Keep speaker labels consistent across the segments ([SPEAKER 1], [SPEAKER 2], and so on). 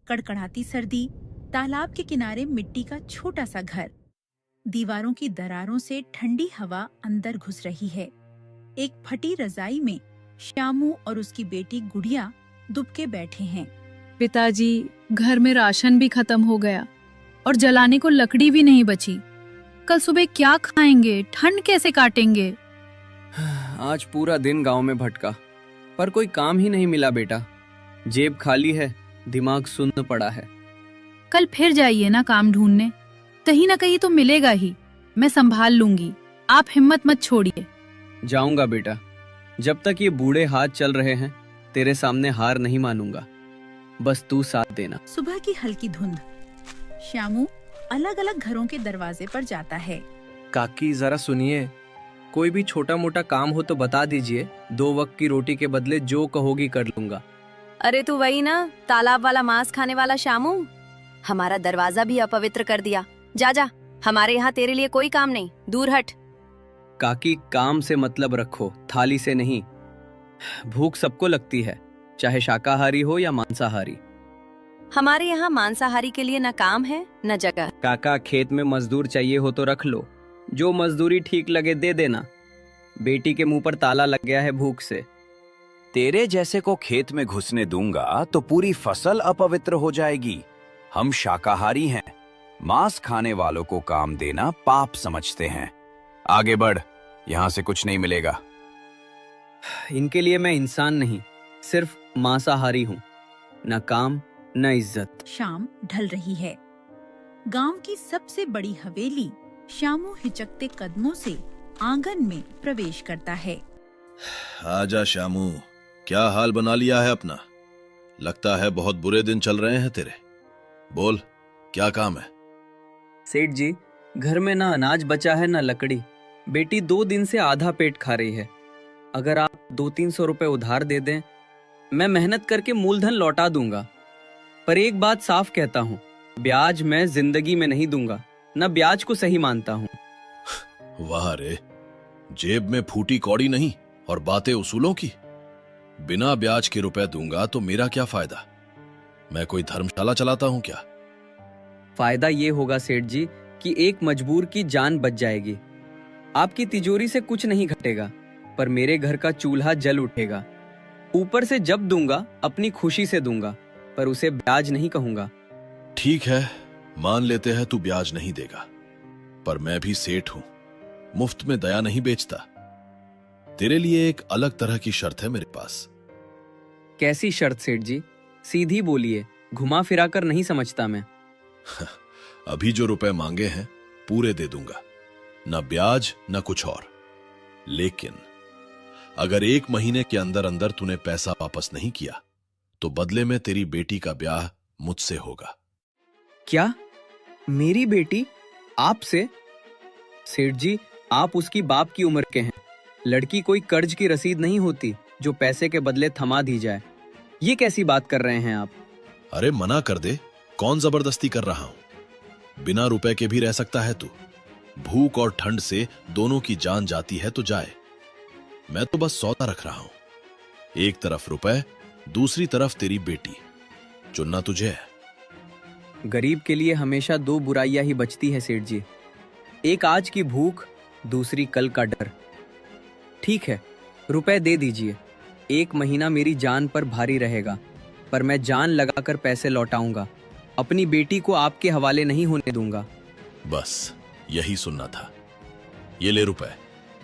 [SPEAKER 1] कड़कड़ाती सर्दी, तालाब के किनारे मिट्टी का छोटा सा घर। दीवारों की दरारों से ठंडी हवा अंदर घुस रही है। एक फटी रजाई में श्यामू और उसकी बेटी गुड़िया दुबके बैठे हैं।
[SPEAKER 2] पिताजी, घर में राशन भी खत्म हो गया और जलाने को लकड़ी भी नहीं बची। कल सुबह क्या खाएंगे, ठंड कैसे काटेंगे?
[SPEAKER 3] आज पूरा दिन गांव में भटका, पर कोई काम ही नहीं मिला बेटा। जेब खाली है, दिमाग सुन्न पड़ा है।
[SPEAKER 2] कल फिर जाइए ना काम ढूंढने, कहीं ना कहीं तो मिलेगा ही। मैं संभाल लूंगी, आप हिम्मत मत छोड़िए।
[SPEAKER 3] जाऊंगा बेटा, जब तक ये बूढ़े हाथ चल रहे हैं तेरे सामने हार नहीं मानूंगा। बस तू साथ देना।
[SPEAKER 1] सुबह की हल्की धुंध। श्यामू अलग अलग घरों के दरवाजे पर जाता है।
[SPEAKER 4] काकी जरा सुनिए, कोई भी छोटा मोटा काम हो तो बता दीजिए। 2 वक्त की रोटी के बदले जो कहोगी कर लूंगा।
[SPEAKER 5] अरे तू वही ना, तालाब वाला मांस खाने वाला श्यामू? हमारा दरवाजा भी अपवित्र कर दिया। जा जा, हमारे यहाँ तेरे लिए कोई काम नहीं, दूर हट।
[SPEAKER 3] काकी, काम से मतलब रखो, थाली से नहीं। भूख सबको लगती है, चाहे शाकाहारी हो या मांसाहारी।
[SPEAKER 5] हमारे यहाँ मांसाहारी के लिए न काम है न जगह।
[SPEAKER 3] काका, खेत में मजदूर चाहिए हो तो रख लो, जो मजदूरी ठीक लगे दे देना। बेटी के मुंह पर ताला लग गया है भूख से।
[SPEAKER 6] तेरे जैसे को खेत में घुसने दूंगा तो पूरी फसल अपवित्र हो जाएगी। हम शाकाहारी हैं, मांस खाने वालों को काम देना पाप समझते हैं। आगे बढ़, यहाँ से कुछ नहीं मिलेगा।
[SPEAKER 3] इनके लिए मैं इंसान नहीं, सिर्फ मांसाहारी हूँ। न काम न इज्जत।
[SPEAKER 1] शाम ढल रही है। गांव की सबसे बड़ी हवेली। श्यामू हिचकते कदमों से आंगन में प्रवेश करता है।
[SPEAKER 7] आजा श्यामू, क्या हाल बना लिया है अपना? लगता है बहुत बुरे दिन चल रहे हैं तेरे। बोल, क्या काम है?
[SPEAKER 3] सेठ जी, घर में ना अनाज बचा है ना लकड़ी। बेटी 2 दिन से आधा पेट खा रही है। अगर आप 200-300 रुपए उधार दे दें, मैं मेहनत करके मूलधन लौटा दूंगा। पर एक बात साफ कहता हूँ, ब्याज मैं जिंदगी में नहीं दूंगा, न ब्याज को सही मानता हूँ।
[SPEAKER 7] वाह रे, जेब में फूटी कौड़ी नहीं और बातें उसूलों की। बिना ब्याज के रुपए दूंगा तो मेरा क्या फायदा? मैं कोई धर्मशाला चलाता हूँ क्या?
[SPEAKER 3] फायदा ये होगा सेठ जी कि एक मजबूर की जान बच जाएगी। आपकी तिजोरी से कुछ नहीं घटेगा, पर मेरे घर का चूल्हा जल उठेगा। ऊपर से जब दूंगा अपनी खुशी से दूंगा, पर उसे ब्याज नहीं कहूंगा।
[SPEAKER 7] ठीक है, मान लेते हैं तू ब्याज नहीं देगा, पर मैं भी सेठ हूं, मुफ्त में दया नहीं बेचता। तेरे लिए एक अलग तरह की शर्त है मेरे पास।
[SPEAKER 3] कैसी शर्त सेठ जी? सीधी बोलिए, घुमा फिरा कर नहीं समझता मैं।
[SPEAKER 7] अभी जो रुपए मांगे हैं पूरे दे दूंगा, न ब्याज न कुछ और। लेकिन अगर 1 महीने के अंदर अंदर तूने पैसा वापस नहीं किया तो बदले में तेरी बेटी का ब्याह मुझसे होगा।
[SPEAKER 3] क्या? मेरी बेटी आपसे? सेठ जी, आप उसकी बाप की उम्र के हैं। लड़की कोई कर्ज की रसीद नहीं होती जो पैसे के बदले थमा दी जाए। ये कैसी बात कर रहे हैं आप?
[SPEAKER 7] अरे मना कर दे, कौन जबरदस्ती कर रहा हूं? बिना रुपए के भी रह सकता है तू। भूख और ठंड से दोनों की जान जाती है तो जाए। मैं तो बस सौदा रख रहा हूं। एक तरफ रुपए, दूसरी तरफ तेरी बेटी। चुनना तुझे है।
[SPEAKER 3] गरीब के लिए हमेशा 2 बुराइयां ही बचती है सेठ जी, एक आज की भूख, दूसरी कल का डर। ठीक है, रुपए दे दीजिए। 1 महीना मेरी जान पर भारी रहेगा, पर मैं जान लगाकर पैसे लौटाऊंगा। अपनी बेटी को आपके हवाले नहीं होने दूंगा।
[SPEAKER 7] बस यही सुनना था। ये ले रुपए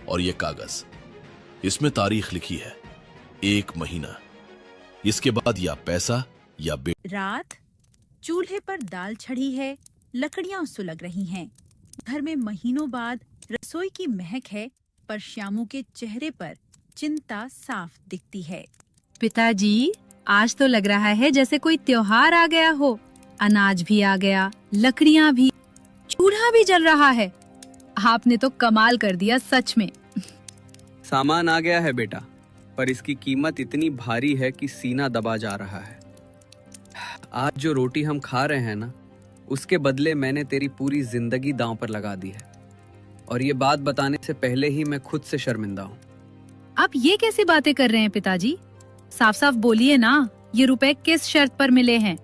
[SPEAKER 7] और ये कागज, इसमें तारीख लिखी है 1 महीना। इसके बाद या पैसा या
[SPEAKER 1] रात। चूल्हे पर दाल छड़ी है, लकड़ियां सुलग रही हैं। घर में महीनों बाद रसोई की महक है, पर श्यामू के चेहरे पर चिंता साफ दिखती है।
[SPEAKER 2] पिताजी, आज तो लग रहा है जैसे कोई त्योहार आ गया हो। अनाज भी आ गया, लकड़ियां भी, चूल्हा भी जल रहा है। आपने तो कमाल कर दिया सच में।
[SPEAKER 3] सामान आ गया है बेटा, पर इसकी कीमत इतनी भारी है कि सीना दबा जा रहा है। आज जो रोटी हम खा रहे हैं ना, उसके बदले मैंने तेरी पूरी जिंदगी दांव पर लगा दी है। और ये बात बताने से पहले ही मैं खुद से शर्मिंदा हूँ।
[SPEAKER 2] आप ये कैसी बातें कर रहे हैं पिताजी? साफ साफ बोलिए ना, ये रुपए किस शर्त पर मिले हैं?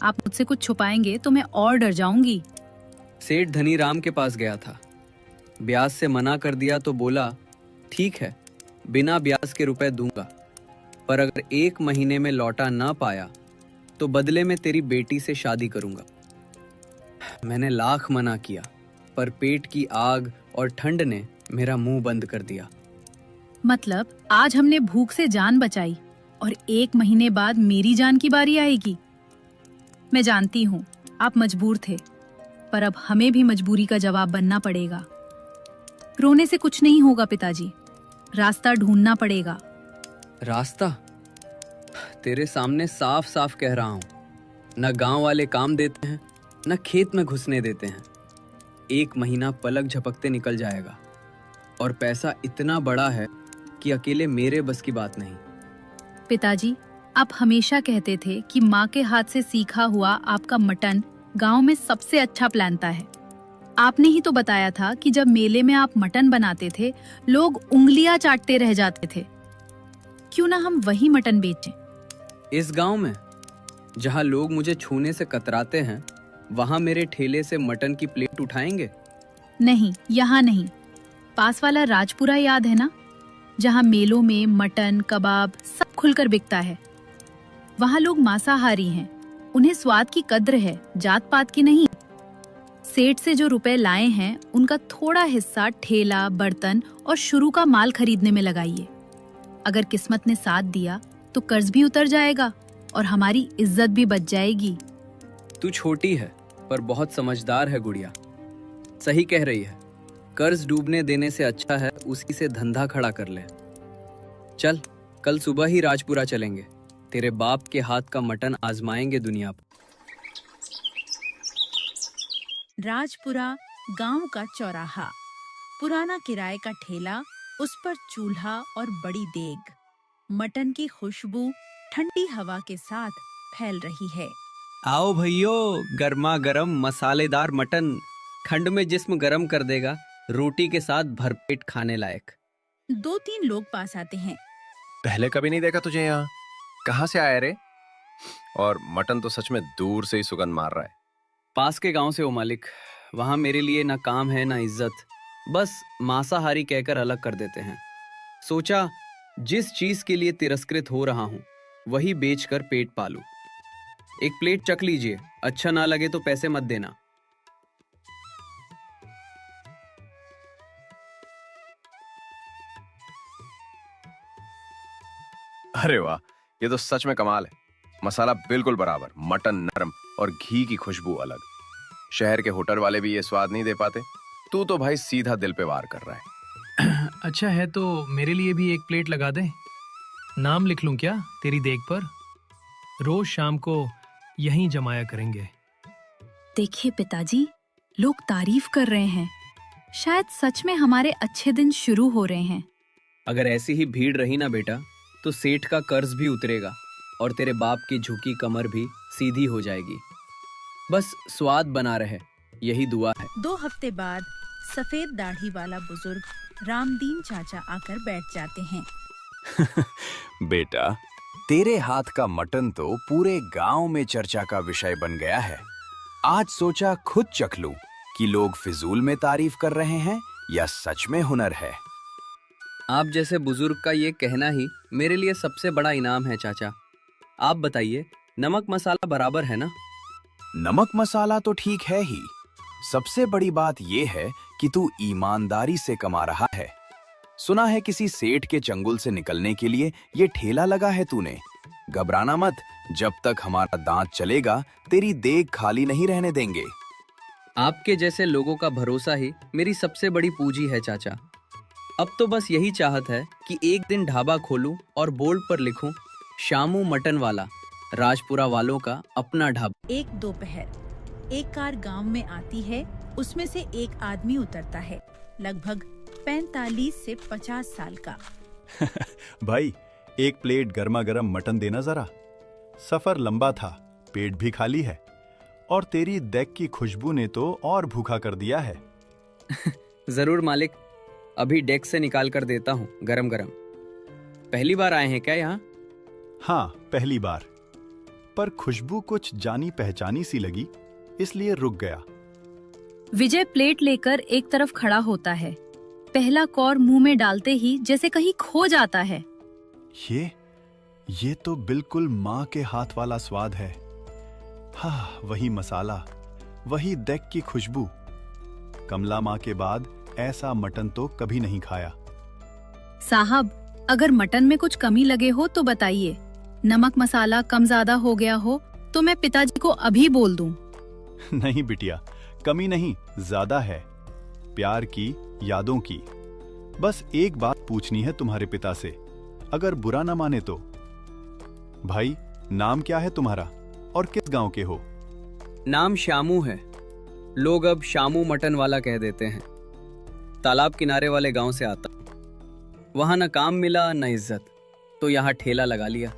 [SPEAKER 2] आप मुझसे कुछ छुपाएंगे तो मैं और डर जाऊंगी।
[SPEAKER 3] सेठ धनीराम के पास गया था, ब्याज से मना कर दिया तो बोला ठीक है, बिना ब्याज के रुपए दूंगा, पर अगर 1 महीने में लौटा ना पाया तो बदले में तेरी बेटी से शादी करूंगा। मैंने लाख मना किया, पर पेट की आग और ठंड ने मेरा मुंह बंद कर दिया।
[SPEAKER 2] मतलब आज हमने भूख से जान बचाई और 1 महीने बाद मेरी जान की बारी आएगी। मैं जानती हूँ आप मजबूर थे, पर अब हमें भी मजबूरी का जवाब बनना पड़ेगा। रोने से कुछ नहीं होगा पिताजी, रास्ता ढूंढना पड़ेगा।
[SPEAKER 3] रास्ता? तेरे सामने साफ साफ कह रहा हूं, न गांव वाले काम देते हैं, न खेत में घुसने देते हैं। 1 महीना पलक झपकते निकल जाएगा और पैसा इतना बड़ा है कि अकेले मेरे बस की बात नहीं।
[SPEAKER 2] पिताजी, आप हमेशा कहते थे कि माँ के हाथ से सीखा हुआ आपका मटन गांव में सबसे अच्छा प्लानता है। आपने ही तो बताया था कि जब मेले में आप मटन बनाते थे, लोग उंगलियां चाटते रह जाते थे। क्यों ना हम वही मटन बेचें?
[SPEAKER 3] इस गांव में जहां लोग मुझे छूने से कतराते हैं, वहां मेरे ठेले से मटन की प्लेट उठाएंगे?
[SPEAKER 2] नहीं, यहाँ नहीं। पास वाला राजपुरा याद है ना, जहाँ मेलों में मटन कबाब सब खुलकर बिकता है। वहाँ लोग मांसाहारी हैं, उन्हें स्वाद की कद्र है, जात पात की नहीं। सेठ से जो रुपए लाए हैं, उनका थोड़ा हिस्सा ठेला, बर्तन और शुरू का माल खरीदने में लगाइए। अगर किस्मत ने साथ दिया तो कर्ज भी उतर जाएगा और हमारी इज्जत भी बच जाएगी।
[SPEAKER 3] तू छोटी है पर बहुत समझदार है गुड़िया, सही कह रही है। कर्ज डूबने देने से अच्छा है उसी से धंधा खड़ा कर ले। चल, कल सुबह ही राजपुरा चलेंगे, तेरे बाप के हाथ का मटन आजमाएंगे दुनिया पर।
[SPEAKER 1] राजपुरा गांव का चौराहा, पुराना किराए का ठेला, उस पर चूल्हा और बड़ी देग। मटन की खुशबू ठंडी हवा के साथ फैल रही है।
[SPEAKER 3] आओ भैयो, गर्मा गर्म मसालेदार मटन, ठंड में जिस्म गर्म कर देगा, रोटी के साथ भरपेट खाने लायक।
[SPEAKER 1] 2-3 लोग पास आते हैं।
[SPEAKER 8] पहले कभी नहीं देखा तुझे यहाँ, कहाँ से आया रे? और मटन तो सच में दूर से ही सुगंध मार रहा है।
[SPEAKER 3] पास के गांव से हो मालिक, वहां मेरे लिए ना काम है ना इज्जत, बस मांसाहारी कहकर अलग कर देते हैं। सोचा जिस चीज के लिए तिरस्कृत हो रहा हूं वही बेचकर पेट पालूं। एक प्लेट चख लीजिए, अच्छा ना लगे तो पैसे मत देना।
[SPEAKER 8] अरे वाह, ये तो सच में कमाल है। मसाला बिल्कुल बराबर, मटन नरम और घी की खुशबू अलग। शहर के होटल वाले भी ये स्वाद नहीं दे पाते। तू तो भाई सीधा दिल पे वार कर रहा है।
[SPEAKER 9] अच्छा है तो मेरे लिए भी 1 प्लेट लगा दे। नाम लिख लूं क्या तेरी देग पर? रोज शाम को यहीं जमाया करेंगे।
[SPEAKER 2] देखिए पिताजी, लोग तारीफ कर रहे हैं। शायद सच में हमारे अच्छे दिन शुरू हो रहे हैं।
[SPEAKER 3] अगर ऐसी ही भीड़ रही ना बेटा, तो सेठ का कर्ज भी उतरेगा और तेरे बाप की झुकी कमर भी सीधी हो जाएगी। बस स्वाद बना रहे, यही दुआ है।
[SPEAKER 1] 2 हफ्ते बाद सफेद दाढ़ी वाला बुजुर्ग रामदीन चाचा आकर बैठ जाते हैं।
[SPEAKER 6] बेटा, तेरे हाथ का मटन तो पूरे गांव में चर्चा का विषय बन गया है। आज सोचा खुद चख लूं कि लोग फिजूल में तारीफ कर रहे हैं या सच में हुनर है।
[SPEAKER 3] आप जैसे बुजुर्ग का ये कहना ही मेरे लिए सबसे बड़ा इनाम है चाचा। आप बताइए, नमक मसाला बराबर है ना?
[SPEAKER 6] नमक मसाला तो ठीक है ही, सबसे बड़ी बात यह है कि तू ईमानदारी से कमा रहा है। सुना है किसी सेठ के चंगुल से निकलने के लिए ये ठेला लगा है तूने। घबराना मत, जब तक हमारा दांत चलेगा तेरी देग खाली नहीं रहने देंगे।
[SPEAKER 3] आपके जैसे लोगों का भरोसा ही मेरी सबसे बड़ी पूंजी है चाचा। अब तो बस यही चाहत है कि एक दिन ढाबा खोलूं और बोर्ड पर लिखूं, शामू मटन वाला, राजपुरा वालों का अपना ढाबा।
[SPEAKER 1] एक दोपहर एक कार गांव में आती है, उसमें से एक आदमी उतरता है, लगभग 45 से 50 साल का।
[SPEAKER 10] भाई, 1 प्लेट गर्मा गर्म मटन देना जरा। सफर लंबा था, पेट भी खाली है और तेरी देग की खुशबू ने तो और भूखा कर दिया है।
[SPEAKER 3] जरूर मालिक, अभी डेस्क से निकाल कर देता हूँ गरम गरम। पहली बार आए हैं क्या यहाँ?
[SPEAKER 10] हाँ, पहली बार। पर खुशबू कुछ जानी पहचानी सी लगी, इसलिए रुक गया।
[SPEAKER 2] विजय प्लेट लेकर एक तरफ खड़ा होता है। पहला कौर मुंह में डालते ही जैसे कहीं खो जाता है।
[SPEAKER 10] ये तो बिल्कुल माँ के हाथ वाला स्वाद है। हाँ, वही मसाला, वही देग की खुशबू। कमला माँ के बाद ऐसा मटन तो कभी नहीं खाया।
[SPEAKER 2] साहब, अगर मटन में कुछ कमी लगे हो तो बताइए। नमक मसाला कम ज्यादा हो गया हो तो मैं पिताजी को अभी बोल दूं।
[SPEAKER 10] नहीं बिटिया, कमी नहीं, ज्यादा है। प्यार की, यादों की। बस एक बात पूछनी है तुम्हारे पिता से, अगर बुरा ना माने तो। भाई, नाम क्या है तुम्हारा और किस गांव के हो?
[SPEAKER 3] नाम श्यामू है। लोग अब श्यामू मटन वाला कह देते हैं। तालाब किनारे वाले गांव से आता। वहां न काम मिला न इज्जत, तो यहाँ ठेला लगा लिया।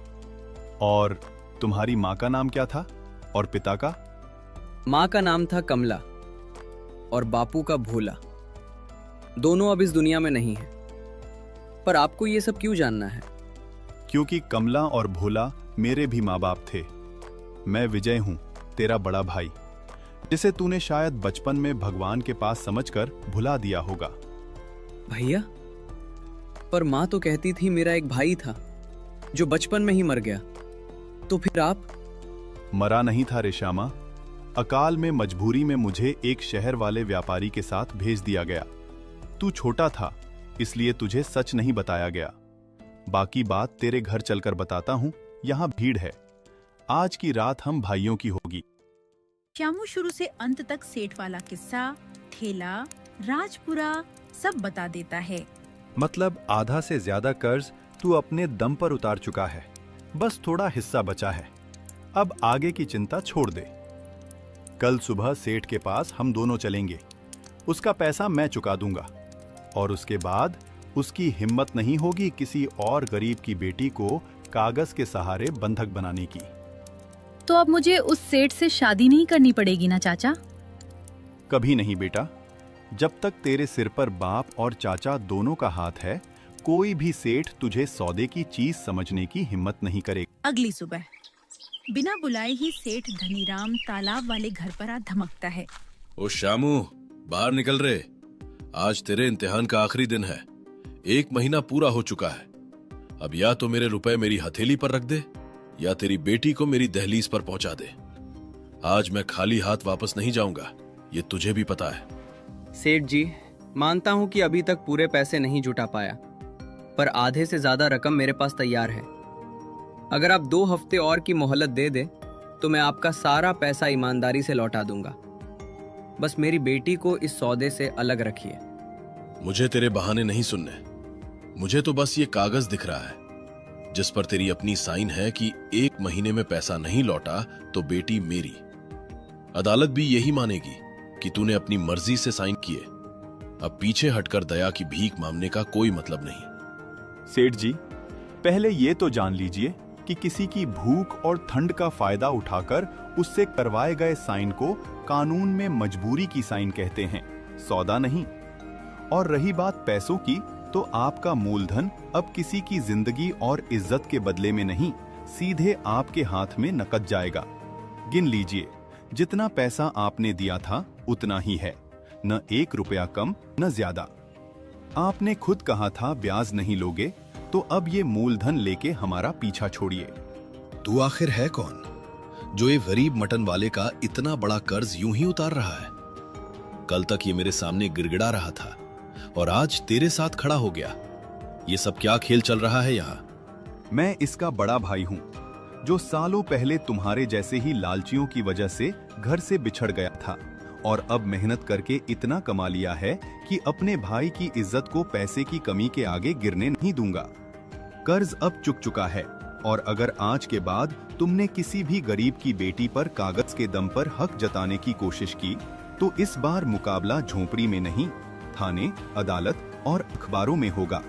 [SPEAKER 10] और तुम्हारी माँ का नाम क्या था और पिता का?
[SPEAKER 3] माँ का नाम था कमला और बापू का भोला। दोनों अब इस दुनिया में नहीं हैं। पर आपको ये सब क्यों जानना है?
[SPEAKER 10] क्योंकि कमला और भोला मेरे भी माँ बाप थे। मैं विजय हूं, तेरा बड़ा भाई, जिसे तूने शायद बचपन में भगवान के पास समझकर भुला दिया होगा।
[SPEAKER 3] भैया, पर माँ तो कहती थी मेरा एक भाई था जो बचपन में ही मर गया। तो फिर आप?
[SPEAKER 10] मरा नहीं था रे श्यामा। अकाल में मजबूरी में मुझे एक शहर वाले व्यापारी के साथ भेज दिया गया। तू छोटा था, इसलिए तुझे सच नहीं बताया गया। बाकी बात तेरे घर चलकर बताता हूं, यहां भीड़ है। आज की रात हम भाइयों की होगी।
[SPEAKER 1] श्यामू शुरू से अंत तक सेठ वाला किस्सा, ठेला, राजपुरा सब बता देता है।
[SPEAKER 10] मतलब आधा से ज्यादा कर्ज तू अपने दम पर उतार चुका है, बस थोड़ा हिस्सा बचा है। अब आगे की चिंता छोड़ दे। कल सुबह सेठ के पास हम दोनों चलेंगे। उसका पैसा मैं चुका दूंगा और उसके बाद उसकी हिम्मत नहीं होगी किसी और गरीब की बेटी को कागज के सहारे बंधक बनाने की।
[SPEAKER 2] तो अब मुझे उस सेठ से शादी नहीं करनी पड़ेगी ना चाचा?
[SPEAKER 10] कभी नहीं बेटा। जब तक तेरे सिर पर बाप और चाचा दोनों का हाथ है, कोई भी सेठ तुझे सौदे की चीज समझने की हिम्मत नहीं करेगा।
[SPEAKER 1] अगली सुबह बिना बुलाए ही सेठ धनीराम तालाब वाले घर पर आ धमकता है।
[SPEAKER 7] ओ श्यामू, बाहर निकल रे। आज तेरे इम्तिहान का आखिरी दिन है। 1 महीना पूरा हो चुका है। अब या तो मेरे रुपए मेरी हथेली पर रख दे या तेरी बेटी को मेरी दहलीज पर पहुंचा दे। आज मैं खाली हाथ वापस नहीं जाऊंगा, ये तुझे भी पता है।
[SPEAKER 3] सेठ जी, मानता हूं कि अभी तक पूरे पैसे नहीं जुटा पाया, पर आधे से ज्यादा रकम मेरे पास तैयार है। अगर आप 2 हफ्ते और की मोहलत दे दे तो मैं आपका सारा पैसा ईमानदारी से लौटा दूंगा। बस मेरी बेटी को इस सौदे से अलग रखिए।
[SPEAKER 7] मुझे तेरे बहाने नहीं सुनने। मुझे तो बस ये कागज दिख रहा है जिस पर तेरी अपनी साइन है कि 1 महीने में पैसा नहीं लौटा तो बेटी मेरी। अदालत भी यही मानेगी कि तूने अपनी मर्जी से साइन किए। अब पीछे हटकर दया की भीख मांगने का कोई मतलब नहीं।
[SPEAKER 10] सेठ जी, पहले ये तो जान लीजिए कि किसी की भूख और ठंड का फायदा उठाकर उससे करवाए गए साइन को कानून में मजबूरी की साइन कहते हैं, सौदा नहीं। और रही बात पैसों की, तो आपका मूलधन अब किसी की जिंदगी और इज्जत के बदले में नहीं, सीधे आपके हाथ में नकद जाएगा। गिन लीजिए, जितना पैसा आपने दिया था उतना ही है, न 1 रुपया कम न ज्यादा। आपने खुद कहा था ब्याज नहीं लोगे, तो अब ये मूलधन लेके हमारा पीछा छोड़िए।
[SPEAKER 7] तू आखिर है कौन जो ये गरीब मटन वाले का इतना बड़ा कर्ज यूं ही उतार रहा है? कल तक ये मेरे सामने गिड़गिड़ा रहा था और आज तेरे साथ खड़ा हो गया। ये सब क्या खेल चल रहा है यहाँ?
[SPEAKER 10] मैं इसका बड़ा भाई हूँ, जो सालों पहले तुम्हारे जैसे ही लालचियों की वजह से घर से बिछड़ गया था और अब मेहनत करके इतना कमा लिया है कि अपने भाई की इज्जत को पैसे की कमी के आगे गिरने नहीं दूंगा। कर्ज अब चुक चुका है और अगर आज के बाद तुमने किसी भी गरीब की बेटी पर कागज के दम पर हक जताने की कोशिश की, तो इस बार मुकाबला झोपड़ी में नहीं, थाने, अदालत और अखबारों में होगा,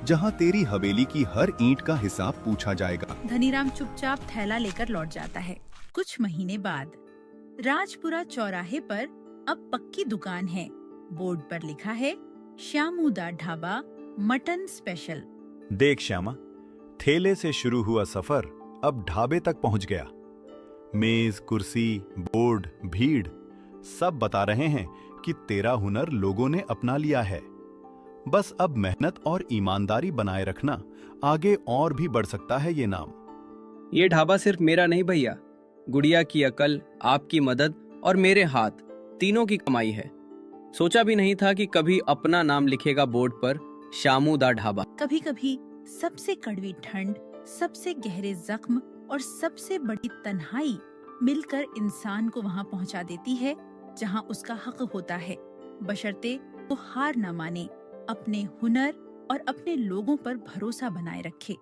[SPEAKER 10] जहां तेरी हवेली की हर ईंट का हिसाब पूछा जाएगा।
[SPEAKER 1] धनीराम चुपचाप थैला लेकर लौट जाता है। कुछ महीने बाद राजपुरा चौराहे पर अब पक्की दुकान है। बोर्ड पर लिखा है श्यामू दा ढाबा मटन स्पेशल।
[SPEAKER 10] देख श्यामा, ठेले से शुरू हुआ सफर अब ढाबे तक पहुंच गया। मेज, कुर्सी, बोर्ड, भीड़ सब बता रहे हैं कि तेरा हुनर लोगों ने अपना लिया है। बस अब मेहनत और ईमानदारी बनाए रखना, आगे और भी बढ़ सकता है ये नाम।
[SPEAKER 3] ये ढाबा सिर्फ मेरा नहीं भैया, गुड़िया की अकल, आपकी मदद और मेरे हाथ, तीनों की कमाई है। सोचा भी नहीं था कि कभी अपना नाम लिखेगा बोर्ड पर, शामू दा ढाबा।
[SPEAKER 1] कभी कभी सबसे कड़वी ठंड, सबसे गहरे जख्म और सबसे बड़ी तन्हाई मिलकर इंसान को वहां पहुंचा देती है जहां उसका हक होता है, बशर्ते वो हार न माने, अपने हुनर और अपने लोगों पर भरोसा बनाए रखे।